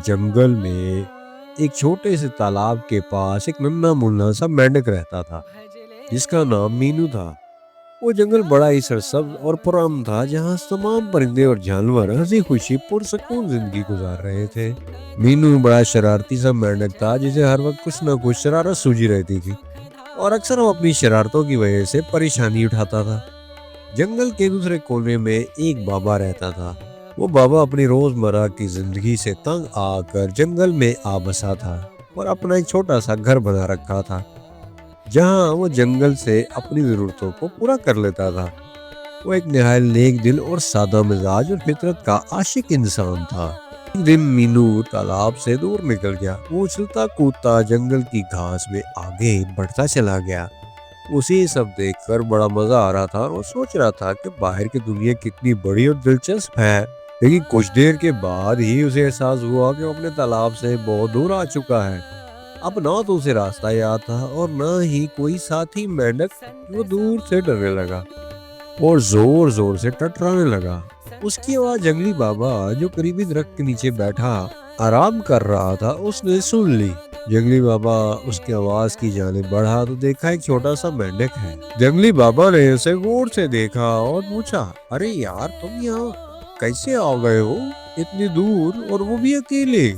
جنگل میں ایک چھوٹے سے تالاب کے پاس ایک ننھا منھا سا مینڈک رہتا تھا جس کا نام مینو تھا۔ وہ جنگل بڑا ہی سرسبز اور پرامن تھا جہاں تمام پرندے اور جانور ہنسی خوشی پرسکون زندگی گزار رہے تھے۔ مینو بڑا شرارتی سا مینڈک تھا جسے ہر وقت کچھ نہ کچھ شرارت سوجی رہتی تھی اور اکثر وہ اپنی شرارتوں کی وجہ سے پریشانی اٹھاتا تھا۔ جنگل کے دوسرے کونے میں ایک بابا رہتا تھا۔ وہ بابا اپنی روزمرہ کی زندگی سے تنگ آ کر جنگل میں آ بسا تھا اور اپنا ایک چھوٹا سا گھر بنا رکھا تھا جہاں وہ جنگل سے اپنی ضرورتوں کو پورا کر لیتا تھا۔ وہ ایک نہایت نیک دل اور سادہ مزاج اور فطرت کا عاشق انسان تھا۔ ایک دن مینو تالاب سے دور نکل گیا۔ وہ اچھلتا کودتا جنگل کی گھاس میں آگے بڑھتا چلا گیا۔ اسے سب دیکھ کر بڑا مزہ آ رہا تھا اور وہ سوچ رہا تھا کہ باہر کی دنیا کتنی بڑی اور دلچسپ ہے۔ لیکن کچھ دیر کے بعد ہی اسے احساس ہوا کہ وہ اپنے تالاب سے بہت دور آ چکا ہے۔ اب نہ تو اسے راستہ یاد تھا اور نہ ہی کوئی ساتھی مینڈک۔ وہ دور سے ڈرنے لگا اور زور زور سے ٹٹرانے لگا۔ اس کی آواز جنگلی بابا جو قریبی درخت کے نیچے بیٹھا آرام کر رہا تھا اس نے سن لی۔ جنگلی بابا اس کی آواز کی جانب بڑھا تو دیکھا ایک چھوٹا سا مینڈک ہے۔ جنگلی بابا نے اسے غور سے دیکھا اور پوچھا، ارے یار تم یہاں کیسے آ گئے ہو اتنی دور اور وہ بھی اکیلے؟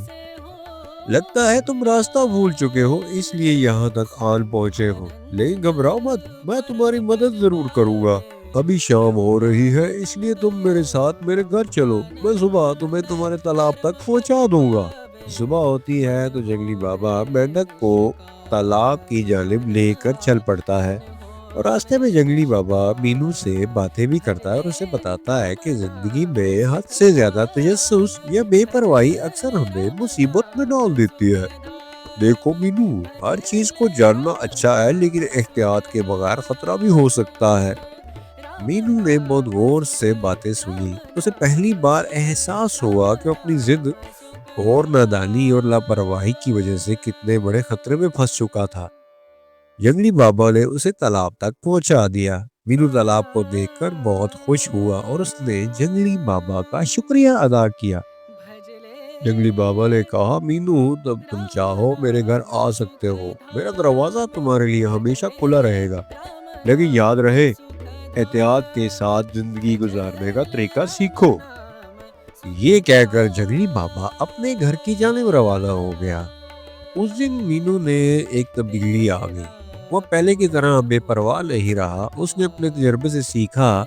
لگتا ہے تم راستہ بھول چکے ہو اس لیے یہاں تک آن پہنچے ہو، لیکن گھبراؤ مت، میں تمہاری مدد ضرور کروں گا۔ ابھی شام ہو رہی ہے اس لیے تم میرے ساتھ میرے گھر چلو، میں صبح تمہیں تمہارے تالاب تک پہنچا دوں گا۔ صبح ہوتی ہے تو جنگلی بابا مینڈک کو تالاب کی جانب لے کر چل پڑتا ہے اور راستے میں جنگلی بابا مینو سے باتیں بھی کرتا ہے اور اسے بتاتا ہے کہ زندگی میں حد سے زیادہ تجسس یا بے پرواہی اکثر ہمیں مصیبت میں ڈال دیتی ہے۔ دیکھو مینو، ہر چیز کو جاننا اچھا ہے لیکن احتیاط کے بغیر خطرہ بھی ہو سکتا ہے۔ مینو نے بہت غور سے باتیں سنی۔ اسے پہلی بار احساس ہوا کہ اپنی ضد اور نادانی اور لاپرواہی کی وجہ سے کتنے بڑے خطرے میں پھنس چکا تھا۔ جنگلی بابا نے اسے تالاب تک پہنچا دیا۔ مینو تالاب کو دیکھ کر بہت خوش ہوا اور اس نے جنگلی بابا کا شکریہ ادا کیا۔ جنگلی بابا نے کہا، مینو تب تم چاہو میرے گھر آ سکتے ہو، میرا دروازہ تمہارے لیے ہمیشہ کھلا رہے گا، لیکن یاد رہے احتیاط کے ساتھ زندگی گزارنے کا طریقہ سیکھو۔ یہ کہہ کر جنگلی بابا اپنے گھر کی جانب روانہ ہو گیا۔ اس دن مینو نے ایک تبدیلی آ گئی۔ وہ پہلے کی طرح بے پرواہ نہیں رہا۔ اس نے اپنے تجربے سے سیکھا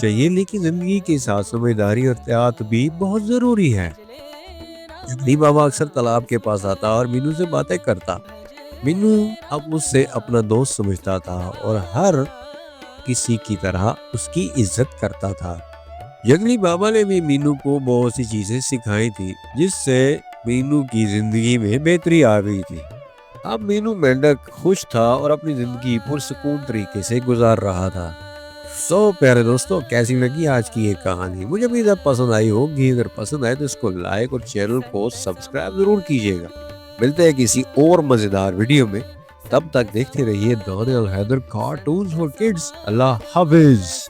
چاہیے لیکن زندگی کے ساتھ سمجھداری اور احتیاط بھی بہت ضروری ہے۔ جنگلی بابا اکثر تالاب کے پاس آتا اور مینو سے باتیں کرتا۔ مینو اب اس سے اپنا دوست سمجھتا تھا اور ہر کسی کی طرح اس کی عزت کرتا تھا۔ جنگلی بابا نے بھی مینو کو بہت سی چیزیں سکھائی تھی جس سے مینو کی زندگی میں بہتری آ گئی تھی۔ اب مینو مینڈک خوش تھا اور اپنی زندگی پرسکون طریقے سے گزار رہا تھا۔ پیارے دوستوں، کیسی لگی آج کی یہ کہانی؟ مجھے امید ہے پسند آئی ہوگی۔ اگر پسند آئے تو اس کو لائک اور چینل کو سبسکرائب ضرور کیجیے گا۔ ملتے ہیں کسی اور مزیدار ویڈیو میں، تب تک دیکھتے رہیے Daniyal Haider cartoons for kids. اللہ حافظ۔